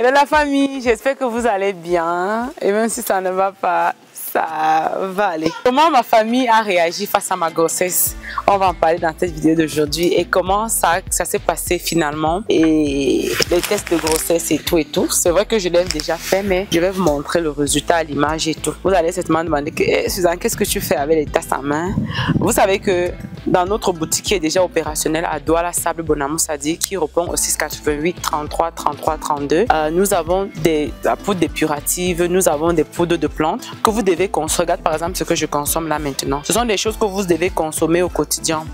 Hello la famille, j'espère que vous allez bien. Et même si ça ne va pas, ça va aller. Comment ma famille a réagi face à ma grossesse? On va en parler dans cette vidéo d'aujourd'hui. Et comment ça s'est passé finalement. Et les tests de grossesse et tout et tout. C'est vrai que je l'ai déjà fait, mais je vais vous montrer le résultat à l'image et tout. Vous allez certainement demander que, Suzanne, qu'est-ce que tu fais avec les tests en main? Vous savez que dans notre boutique qui est déjà opérationnelle à Douala Sable Bonamou Sadi, qui répond au 688 33 33 32, nous avons la poudre dépurative, nous avons des poudres de plantes que vous devez consommer. Regarde par exemple ce que je consomme là maintenant. Ce sont des choses que vous devez consommer au quotidien.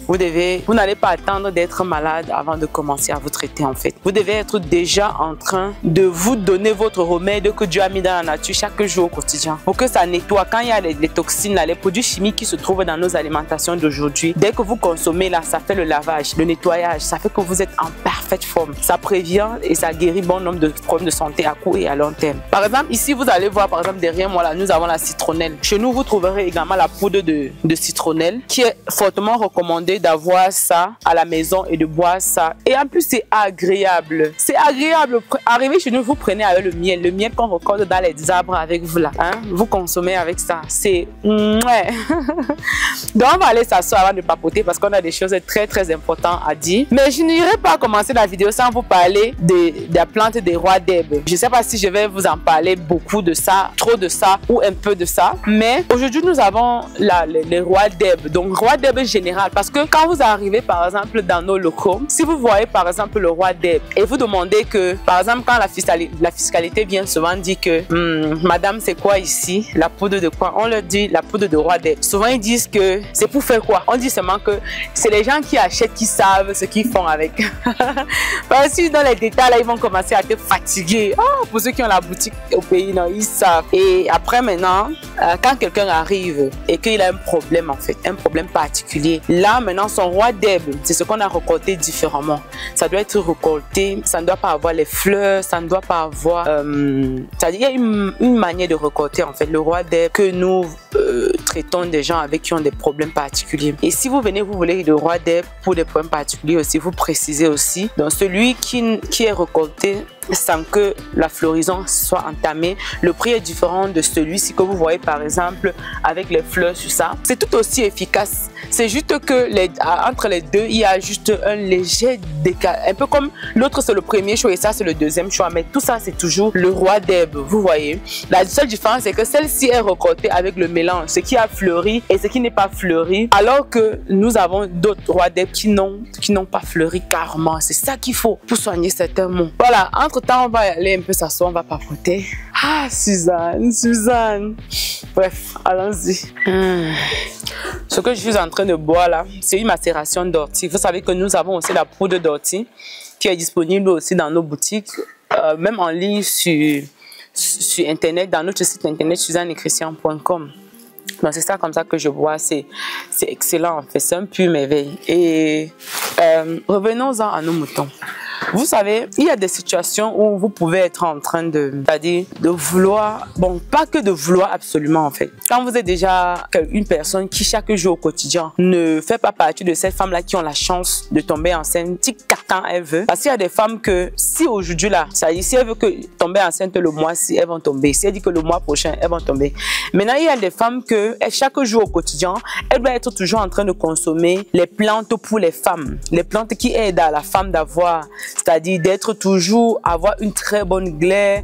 Vous n'allez pas attendre d'être malade avant de commencer à vous traiter en fait. Vous devez être déjà en train de vous donner votre remède que Dieu a mis dans la nature chaque jour au quotidien. Pour que ça nettoie. Quand il y a les toxines, là, les produits chimiques qui se trouvent dans nos alimentations d'aujourd'hui, dès que vous consommez là, ça fait le lavage, le nettoyage. Ça fait que vous êtes en parfaite forme. Ça prévient et ça guérit bon nombre de problèmes de santé à court et à long terme. Par exemple, ici vous allez voir par exemple derrière moi là, nous avons la citronnelle. Chez nous, vous trouverez également la poudre de citronnelle qui est fortement recommandée d'avoir ça à la maison et de boire ça. Et en plus, c'est agréable. C'est agréable. Arrivez chez nous, vous prenez avec le miel qu'on récolte dans les arbres avec vous là. Hein? Vous consommez avec ça. C'est... Ouais. Donc, on va aller s'asseoir avant de papoter parce qu'on a des choses très très importantes à dire. Mais je n'irai pas commencer la vidéo sans vous parler de la plante des rois d'herbe. Je ne sais pas si je vais vous en parler beaucoup de ça, trop de ça ou un peu de ça. Mais aujourd'hui, nous avons les rois d'herbe. Donc, rois d'herbe général. Parce que quand vous arrivez par exemple dans nos locaux, si vous voyez par exemple le roi d'herbe et vous demandez que par exemple quand la fiscalité vient souvent dire que madame c'est quoi ici, la poudre de quoi, on leur dit la poudre de roi d'herbe. Souvent ils disent que c'est pour faire quoi, on dit seulement que c'est les gens qui achètent qui savent ce qu'ils font avec. Parce que dans les détails là ils vont commencer à te fatiguer. Oh, pour ceux qui ont la boutique au pays, non, ils savent. Et après maintenant quand quelqu'un arrive et qu'il a un problème en fait, un problème particulier, là maintenant son roi d'herbe, c'est ce qu'on a récolté différemment. Ça doit être récolté, ça ne doit pas avoir les fleurs, ça ne doit pas avoir... c'est-à-dire il y a une manière de récolter en fait le roi d'herbe que nous traitons des gens avec qui ont des problèmes particuliers. Et si vous venez, vous voulez le roi d'herbe pour des problèmes particuliers aussi, vous précisez aussi. Donc celui qui est récolté sans que la floraison soit entamée, le prix est différent de celui-ci que vous voyez par exemple avec les fleurs sur ça. C'est tout aussi efficace. C'est juste que entre les deux, il y a juste un léger décalage. Un peu comme l'autre c'est le premier choix et ça c'est le deuxième choix. Mais tout ça c'est toujours le roi d'herbe, vous voyez. La seule différence c'est que celle-ci est récoltée avec le mélange, ce qui a fleuri et ce qui n'est pas fleuri. Alors que nous avons d'autres rois d'herbe qui n'ont pas fleuri carrément. C'est ça qu'il faut pour soigner certains maux. Voilà, entre-temps on va aller un peu s'asseoir, on va papoter. Ah Suzanne. Bref, allons-y. Ce que je suis en train de boire là, c'est une macération d'ortie. Vous savez que nous avons aussi la poudre d'ortie qui est disponible aussi dans nos boutiques, même en ligne sur internet, dans notre site internet suzanneetchristian.com. Donc c'est ça comme ça que je bois, c'est excellent en fait, c'est un pur merveille. Et revenons-en à nos moutons. Vous savez, il y a des situations où vous pouvez être en train c'est-à-dire de vouloir, bon, pas que de vouloir absolument en fait. Quand vous êtes déjà une personne qui chaque jour au quotidien ne fait pas partie de ces femmes-là qui ont la chance de tomber enceinte, quand elle veut. Parce qu'il y a des femmes que si aujourd'hui là, c'est-à-dire si elle veut que tomber enceinte le mois-ci, elles vont tomber. Si elle dit que le mois prochain, elles vont tomber. Maintenant, il y a des femmes que chaque jour au quotidien, elle doit être toujours en train de consommer les plantes pour les femmes. Les plantes qui aident à la femme d'avoir, c'est-à-dire d'être toujours, avoir une très bonne glaire,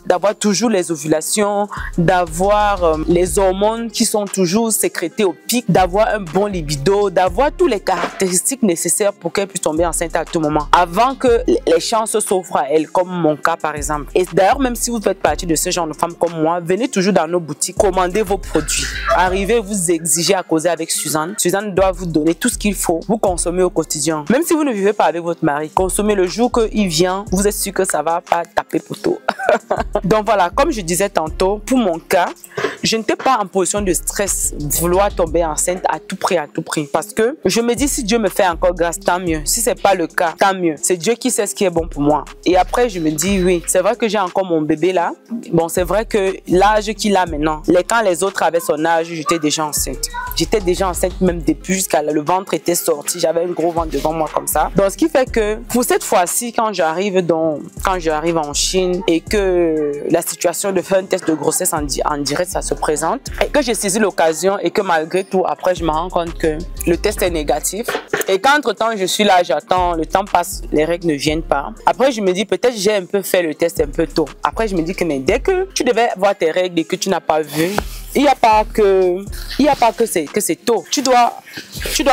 d'avoir toujours les ovulations, d'avoir les hormones qui sont toujours sécrétées au pic, d'avoir un bon libido, d'avoir toutes les caractéristiques nécessaires pour qu'elle puisse tomber enceinte à tout moment, avant que les chances s'offrent à elle, comme mon cas par exemple. Et d'ailleurs, même si vous faites partie de ce genre de femmes comme moi, venez toujours dans nos boutiques, commandez vos produits. Arrivez, vous exigez à causer avec Suzanne. Suzanne doit vous donner tout ce qu'il faut, vous consommer au quotidien. Même si vous ne vivez pas avec votre mari, consommez le jour qu'il vient, vous êtes sûr que ça va pas taper poteau. Donc voilà, comme je disais tantôt, pour mon cas, je n'étais pas en position de stress, vouloir tomber enceinte à tout prix, parce que je me dis si Dieu me fait encore grâce, tant mieux. Si c'est pas le cas, tant mieux. C'est Dieu qui sait ce qui est bon pour moi. Et après, je me dis oui, c'est vrai que j'ai encore mon bébé là. Bon, c'est vrai que l'âge qu'il a maintenant, quand les autres avaient son âge, j'étais déjà enceinte. J'étais déjà enceinte même depuis, jusqu'à le ventre était sorti. J'avais un gros ventre devant moi comme ça. Donc, ce qui fait que pour cette fois-ci, quand j'arrive en Chine et que la situation de faire un test de grossesse en direct, ça se présente, et que j'ai saisi l'occasion et que malgré tout, après, je me rends compte que le test est négatif. Et qu'entre-temps, je suis là, j'attends, le temps passe, les règles ne viennent pas. Après, je me dis, peut-être j'ai un peu fait le test un peu tôt. Après, je me dis que mais dès que tu devais voir tes règles et que tu n'as pas vu, il n'y a pas que c'est tôt. Tu dois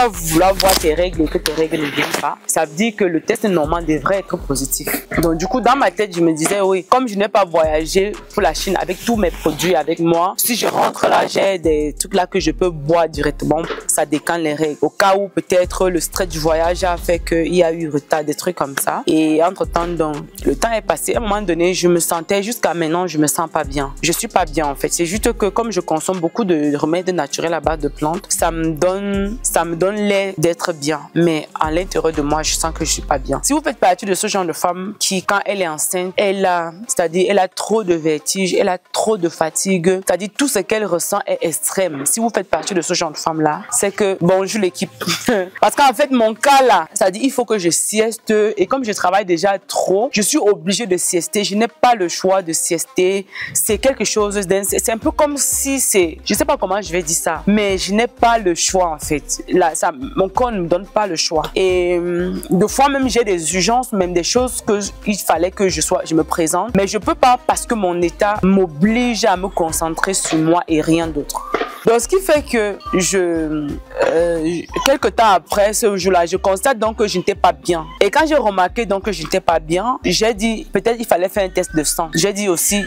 vouloir voir tes règles et que tes règles ne viennent pas. Ça veut dire que le test normal devrait être positif. Donc du coup, dans ma tête, je me disais, oui, comme je n'ai pas voyagé pour la Chine avec tous mes produits avec moi, si je rentre là, j'ai des trucs là que je peux boire directement, ça décale les règles. Au cas où peut-être le stress du voyage a fait qu'il y a eu retard, des trucs comme ça. Et entre-temps, donc, le temps est passé. À un moment donné, je me sentais, jusqu'à maintenant, je me sens pas bien. Je suis pas bien en fait. C'est juste que comme je consomme beaucoup de remèdes naturels à base de plantes, ça me donne l'air d'être bien. Mais à l'intérieur de moi, je sens que je suis pas bien. Si vous faites partie de ce genre de femme qui, quand elle est enceinte, elle a trop de vertige, elle a trop de fatigue, c'est-à-dire tout ce qu'elle ressent est extrême. Si vous faites partie de ce genre de femme là, c'est que bonjour l'équipe. Parce qu'en fait, mon cas là, c'est-à-dire il faut que je sieste et comme je travaille déjà trop, je suis obligée de siester. Je n'ai pas le choix de siester. C'est quelque chose, c'est un peu comme si je sais pas comment je vais dire ça, mais je n'ai pas le choix en fait. Là, mon corps ne me donne pas le choix. Et des fois même j'ai des urgences, même des choses que il fallait que je me présente, mais je peux pas parce que mon état m'oblige à me concentrer sur moi et rien d'autre. Donc, ce qui fait que quelques temps après ce jour-là, je constate donc que je n'étais pas bien. Et quand j'ai remarqué donc que je n'étais pas bien, j'ai dit peut-être il fallait faire un test de sang. J'ai dit aussi,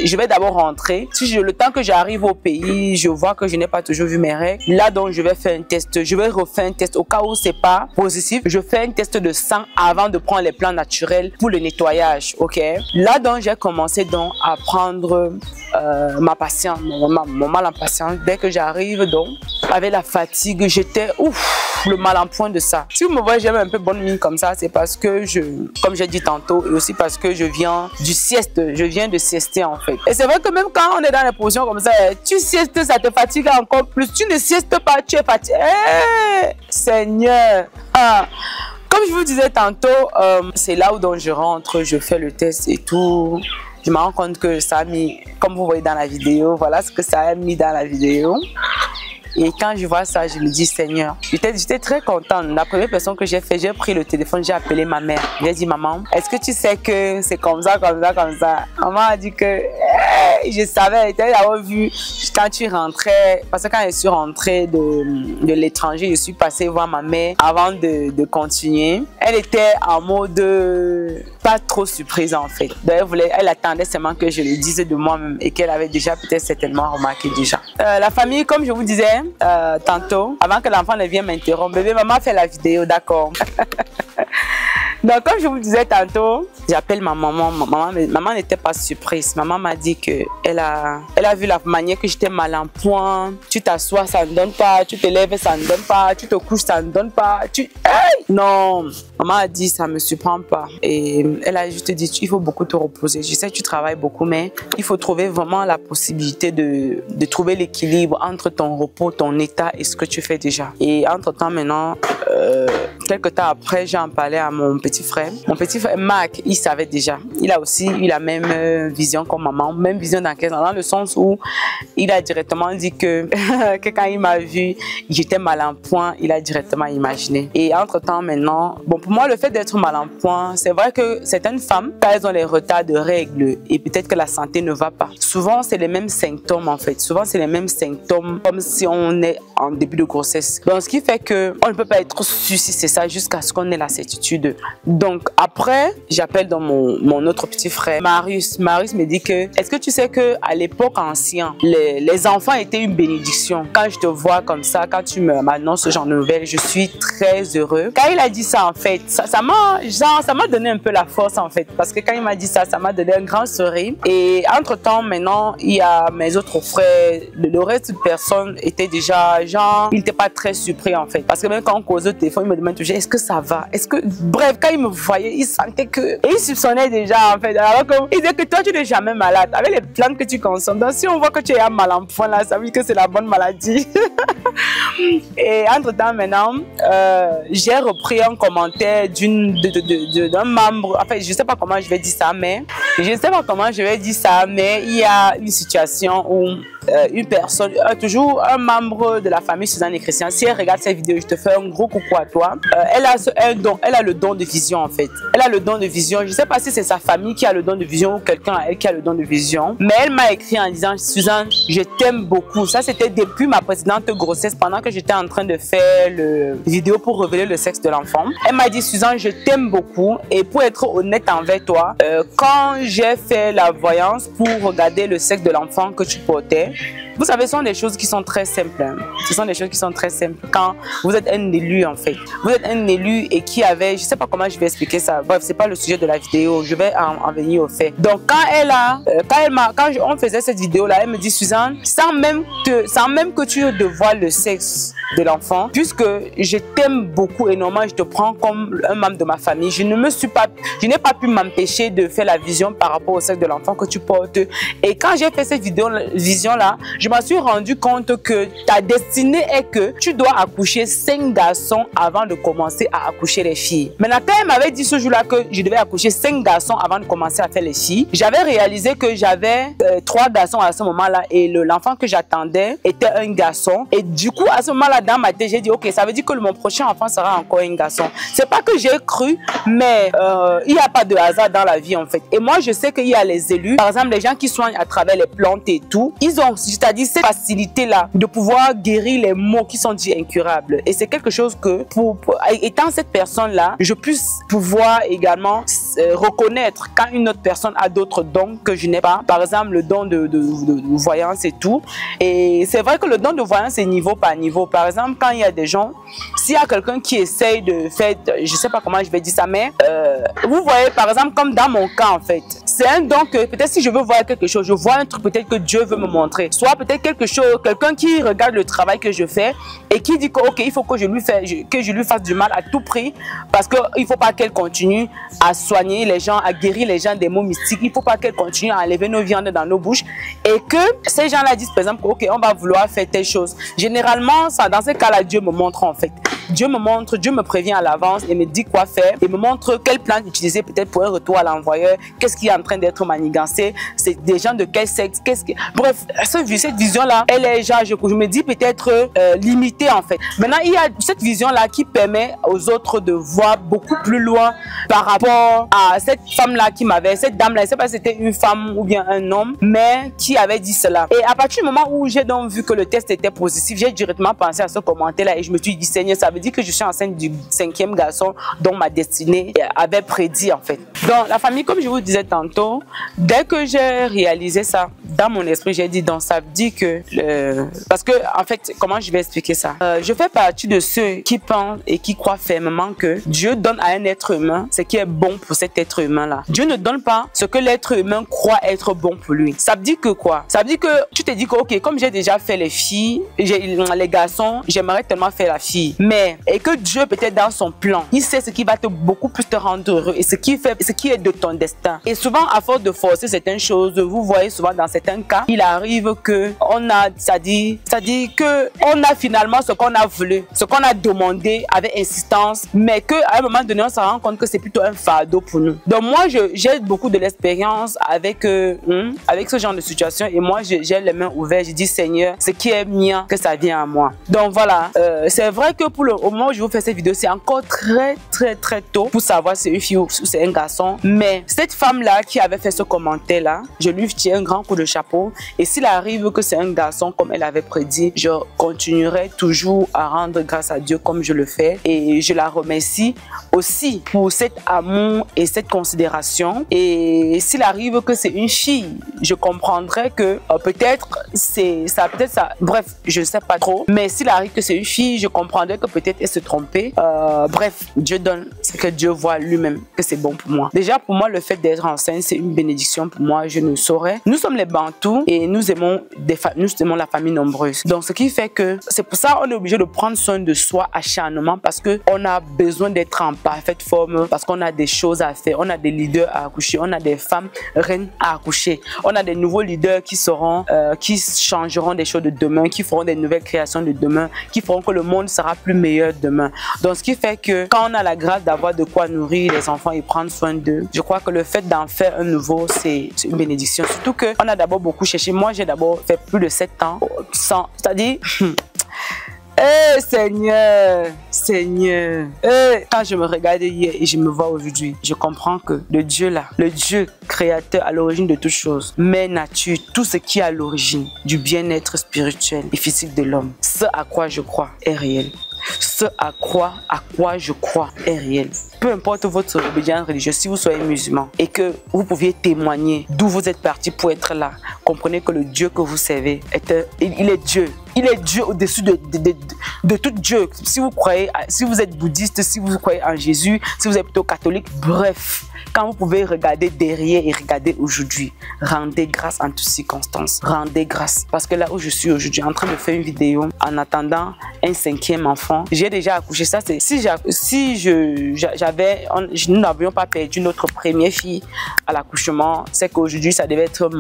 je vais d'abord rentrer. Si le temps que j'arrive au pays, je vois que je n'ai pas toujours vu mes règles. Là donc, je vais faire un test. Je vais refaire un test au cas où c'est pas positif. Je fais un test de sang avant de prendre les plans naturels pour le nettoyage. Ok. Là donc, j'ai commencé donc à prendre ma patience, mon mal en patience. Dès que j'arrive donc, avec la fatigue, j'étais le mal en point de ça. Si vous me voyez, j'ai un peu bonne mine comme ça, c'est parce que comme j'ai dit tantôt, et aussi parce que je viens du sieste, je viens de siester en fait. Et c'est vrai que même quand on est dans les positions comme ça, tu siestes, ça te fatigue encore plus. Tu ne siestes pas, tu es fatigué. Hey, Seigneur! Comme je vous disais tantôt, c'est là où donc je rentre, je fais le test et tout. Je me rends compte que ça a mis, comme vous voyez dans la vidéo, voilà ce que ça a mis dans la vidéo. Et quand je vois ça, je me dis, Seigneur, j'étais très contente. La première personne que j'ai fait, j'ai pris le téléphone, j'ai appelé ma mère. J'ai dit, maman, est-ce que tu sais que c'est comme ça, comme ça, comme ça? Maman a dit que je savais, elle avait vu quand tu rentrais, parce que quand je suis rentrée de l'étranger, je suis passée voir ma mère avant de continuer. Elle était en mode pas trop surprise en fait. Donc, elle attendait seulement que je le dise de moi-même et qu'elle avait déjà peut-être certainement remarqué déjà. La famille, comme je vous disais tantôt, avant que l'enfant ne vienne m'interrompre, bébé, maman fait la vidéo, d'accord. Donc, comme je vous disais tantôt, j'appelle ma maman. Maman n'était pas surprise. Maman m'a dit qu'elle a vu la manière que j'étais mal en point. Tu t'assois, ça ne donne pas. Tu te lèves, ça ne donne pas. Tu te couches, ça ne donne pas. Hey! Non. Maman a dit, ça ne me surprend pas. Et elle a juste dit, il faut beaucoup te reposer. Je sais que tu travailles beaucoup, mais il faut trouver vraiment la possibilité de trouver l'équilibre entre ton repos, ton état et ce que tu fais déjà. Et entre-temps, maintenant, quelques temps après, j'en parlais à mon petit frère. Mon petit frère, Marc, il savait déjà. Il a aussi eu la même vision comme maman. Même vision dans le sens où il a directement dit que quand il m'a vu, j'étais mal en point, il a directement imaginé. Et entre-temps, maintenant, bon, pour moi, le fait d'être mal en point, c'est vrai que certaines femmes, quand elles ont les retards de règles et peut-être que la santé ne va pas, souvent, c'est les mêmes symptômes en fait. Souvent, c'est les mêmes symptômes comme si on est en début de grossesse. Donc, ce qui fait qu'on ne peut pas être sûr si c'est ça jusqu'à ce qu'on ait la certitude. Donc, après, j'appelle dans mon autre petit frère, Marius. Marius me dit que, est-ce que tu sais qu'à l'époque ancienne, les enfants étaient une bénédiction. Quand je te vois comme ça, quand tu m'annonces ce genre de nouvelles, je suis très heureux. Quand il a dit ça, en fait, ça m'a donné un peu la force, en fait. Parce que quand il m'a dit ça, ça m'a donné un grand sourire. Et entre-temps, maintenant, il y a mes autres frères. Le reste de personnes étaient déjà, genre, ils n'étaient pas très surpris, en fait. Parce que même quand on cause au téléphone, ils me demandent toujours, est-ce que ça va? Est-ce que... Bref, quand quand il me voyait, il sentait que... Et il soupçonnait déjà, en fait. Alors il disait que toi, tu n'es jamais malade. Avec les plantes que tu consommes. Donc, si on voit que tu es un mal en point, là, ça veut dire que c'est la bonne maladie. Et entre-temps, maintenant, j'ai repris un commentaire d'un membre. Enfin, je ne sais pas comment je vais dire ça, mais... Je ne sais pas comment je vais dire ça, mais il y a une situation où une personne, toujours un membre de la famille Suzanne et Christian, si elle regarde cette vidéo, je te fais un gros coucou à toi. Elle a le don de vision, en fait. Elle a le don de vision. Je ne sais pas si c'est sa famille qui a le don de vision ou quelqu'un à elle qui a le don de vision. Mais elle m'a écrit en disant, Suzanne, je t'aime beaucoup. Ça, c'était depuis ma précédente grossesse, pendant que j'étais en train de faire le vidéo pour révéler le sexe de l'enfant. Elle m'a dit, Suzanne, je t'aime beaucoup. Et pour être honnête envers toi, quand j'ai fait la voyance pour regarder le sexe de l'enfant que tu portais, vous savez, ce sont des choses qui sont très simples. Hein. Ce sont des choses qui sont très simples. Quand vous êtes un élu, en fait. Vous êtes un élu et qui avait... Je ne sais pas comment je vais expliquer ça. Bref, ce n'est pas le sujet de la vidéo. Je vais en venir au fait. Donc, quand on faisait cette vidéo-là, elle me dit, Suzanne, sans même que tu dévoiles le sexe de l'enfant, puisque je t'aime beaucoup énormément, je te prends comme un membre de ma famille, je n'ai pas pu m'empêcher de faire la vision par rapport au sexe de l'enfant que tu portes. Et quand j'ai fait cette vision-là, je me suis rendu compte que ta destinée est que tu dois accoucher 5 garçons avant de commencer à accoucher les filles. Maintenant, quand elle m'avait dit ce jour-là que je devais accoucher 5 garçons avant de commencer à faire les filles, j'avais réalisé que j'avais 3 garçons à ce moment-là et l'enfant que j'attendais était un garçon. Et du coup, à ce moment-là, dans ma tête, j'ai dit, ok, ça veut dire que mon prochain enfant sera encore un garçon. C'est pas que j'ai cru, mais il n'y a pas de hasard dans la vie, en fait. Et moi, je sais qu'il y a les élus, par exemple, les gens qui soignent à travers les plantes et tout, ils ont, c'est-à-dire cette facilité-là de pouvoir guérir les maux qui sont dits incurables. Et c'est quelque chose que, étant cette personne-là, je puisse pouvoir également reconnaître quand une autre personne a d'autres dons que je n'ai pas. Par exemple, le don de voyance et tout. Et c'est vrai que le don de voyance est niveau par niveau. Par exemple, quand il y a des gens, s'il y a quelqu'un qui essaye de faire, je sais pas comment je vais dire ça, mais vous voyez, par exemple, comme dans mon cas, en fait, c'est un don que peut-être si je veux voir quelque chose, je vois un truc peut-être que Dieu veut me montrer. Soit peut-être quelque chose, quelqu'un qui regarde le travail que je fais et qui dit que, ok, il faut que je lui fasse du mal à tout prix parce qu'il ne faut pas qu'elle continue à soigner les gens, à guérir les gens des maux mystiques. Il ne faut pas qu'elle continue à enlever nos viandes dans nos bouches et que ces gens-là disent, par exemple, ok, on va vouloir faire telle chose. Généralement, ça, dans ces cas-là, Dieu me montre en fait. Dieu me montre, Dieu me prévient à l'avance et me dit quoi faire et me montre quelle plante utiliser peut-être pour un retour à l'envoyeur, qu'est-ce qui est en train d'être manigancé, c'est des gens de quel sexe, bref, cette vision-là, elle est genre, je me dis peut-être limitée en fait. Maintenant, il y a cette vision-là qui permet aux autres de voir beaucoup plus loin par rapport à cette femme-là qui m'avait, cette dame-là, je ne sais pas si c'était une femme ou bien un homme, mais qui avait dit cela. Et à partir du moment où j'ai donc vu que le test était positif, j'ai directement pensé à ce commentaire-là et je me suis dit, Seigneur, ça veut dire que je suis enceinte du 5e garçon dont ma destinée avait prédit en fait. Donc la famille, comme je vous disais tantôt, dès que j'ai réalisé ça dans mon esprit, j'ai dit donc ça veut dire que parce que en fait, comment je vais expliquer ça, je fais partie de ceux qui pensent et qui croient fermement que Dieu donne à un être humain ce qui est bon pour cet être humain là. Dieu ne donne pas ce que l'être humain croit être bon pour lui. Ça veut dire que quoi? Ça veut dire que tu te dis que ok, comme j'ai déjà fait les filles, les garçons, j'aimerais tellement faire la fille, mais et que Dieu peut-être dans son plan, il sait ce qui va beaucoup plus te rendre heureux et ce qui est de ton destin. Et souvent à force de forcer certaines choses, vous voyez souvent dans certains cas, il arrive que on a, c'est-à-dire que on a finalement ce qu'on a voulu, ce qu'on a demandé avec insistance, mais que à un moment donné on se rend compte que c'est plutôt un fardeau pour nous. Donc moi j'ai beaucoup de l'expérience avec ce genre de situation et moi j'ai les mains ouvertes, je dis Seigneur, ce qui est mien, que ça vient à moi. Donc voilà, c'est vrai que au moment où je vous fais cette vidéo, c'est encore très tôt pour savoir si c'est une fille ou c'est un garçon. Mais cette femme-là qui avait fait ce commentaire-là, je lui tiens un grand coup de chapeau. Et s'il arrive que c'est un garçon comme elle avait prédit, je continuerai toujours à rendre grâce à Dieu comme je le fais. Et je la remercie aussi pour cet amour et cette considération. Et s'il arrive que c'est une fille, je comprendrai que peut-être ça, bref, je ne sais pas trop. Mais s'il arrive que c'est une fille, je comprendrai que peut-être elle se trompait. Bref, Dieu donne ce que Dieu voit lui-même que c'est bon pour moi. Déjà, pour moi, le fait d'être enceinte, c'est une bénédiction pour moi. Je ne saurais. Nous sommes les Bantous et nous aimons la famille nombreuse. Donc, ce qui fait que c'est pour ça qu'on est obligé de prendre soin de soi acharnement parce qu'on a besoin d'être en parfaite forme, parce qu'on a des choses à faire. On a des leaders à accoucher, on a des femmes reines à accoucher. On a des nouveaux leaders qui seront, qui changeront des choses de demain, qui feront des nouvelles créations de demain, qui feront que le monde sera plus meilleur demain. Donc, ce qui fait que quand on a la grâce d'avoir de quoi nourrir les enfants et prendre soin d'eux, je crois que le fait d'en faire un nouveau, c'est une bénédiction. Surtout qu'on a d'abord beaucoup cherché. Moi, j'ai d'abord fait plus de 7 ans sans, c'est-à-dire... Seigneur, Seigneur, quand je me regardais hier et je me vois aujourd'hui, je comprends que le Dieu là, le Dieu créateur à l'origine de toutes choses, mère nature, tout ce qui est à l'origine du bien-être spirituel et physique de l'homme, ce à quoi je crois est réel. Ce à quoi je crois est réel. Peu importe votre obédience religieuse, si vous soyez musulman et que vous pouviez témoigner d'où vous êtes parti pour être là, comprenez que le Dieu que vous servez, il est Dieu. Il est Dieu au-dessus de tout Dieu. Si vous croyez, si vous êtes bouddhiste, si vous croyez en Jésus, si vous êtes plutôt catholique, bref. Quand vous pouvez regarder derrière et regarder aujourd'hui, rendez grâce en toutes circonstances. Rendez grâce. Parce que là où je suis aujourd'hui, en train de faire une vidéo en attendant un 5e enfant, j'ai déjà accouché. Ça, c'est nous n'avions pas perdu notre première fille à l'accouchement, c'est qu'aujourd'hui, ça devait être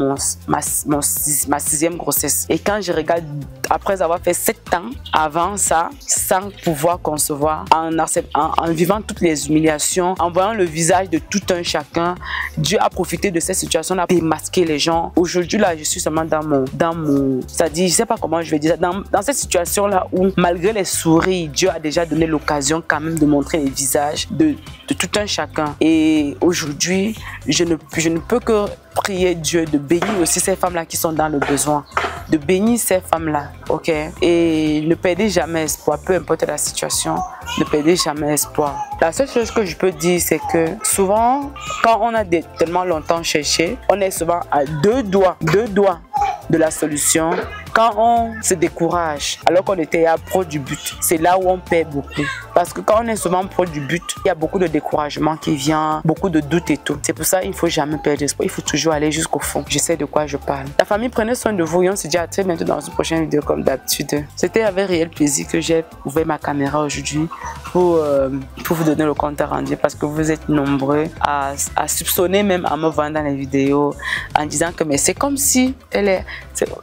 ma 6e grossesse. Et quand je regarde, après avoir fait 7 ans avant ça, sans pouvoir concevoir, en vivant toutes les humiliations, en voyant le visage de tout un chacun, Dieu a profité de cette situation-là pour démasquer les gens. Aujourd'hui, là, je suis seulement dans mon, c'est-à-dire, je sais pas comment je vais dire ça, dans cette situation-là où, malgré les sourires, Dieu a déjà donné l'occasion quand même de montrer les visages de tout un chacun. Et aujourd'hui, je ne peux que prier Dieu de bénir aussi ces femmes-là qui sont dans le besoin. De bénir ces femmes-là, ok? Et ne perdez jamais espoir, peu importe la situation, ne perdez jamais espoir. La seule chose que je peux dire, c'est que souvent, quand on a tellement longtemps cherché, on est souvent à deux doigts de la solution. Quand on se décourage, alors qu'on était à pro du but, c'est là où on perd beaucoup. Parce que quand on est souvent pro du but, il y a beaucoup de découragement qui vient, beaucoup de doutes et tout. C'est pour ça qu'il ne faut jamais perdre espoir. Il faut toujours aller jusqu'au fond. Je sais de quoi je parle. La famille, prenez soin de vous et on se dit à très bientôt dans une prochaine vidéo comme d'habitude. C'était avec réel plaisir que j'ai ouvert ma caméra aujourd'hui pour vous donner le compte rendu parce que vous êtes nombreux à soupçonner même en me voyant dans les vidéos en disant que mais c'est comme si elle est...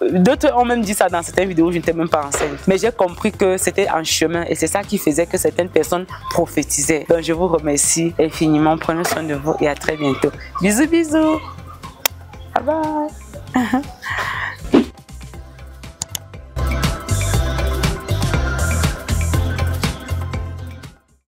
D'autres ont même dit ça dans certaines vidéos où je n'étais même pas enceinte. Mais j'ai compris que c'était en chemin et c'est ça qui faisait que certaines personnes prophétisaient. Donc je vous remercie infiniment. Prenez soin de vous et à très bientôt. Bisous, bisous. Bye bye.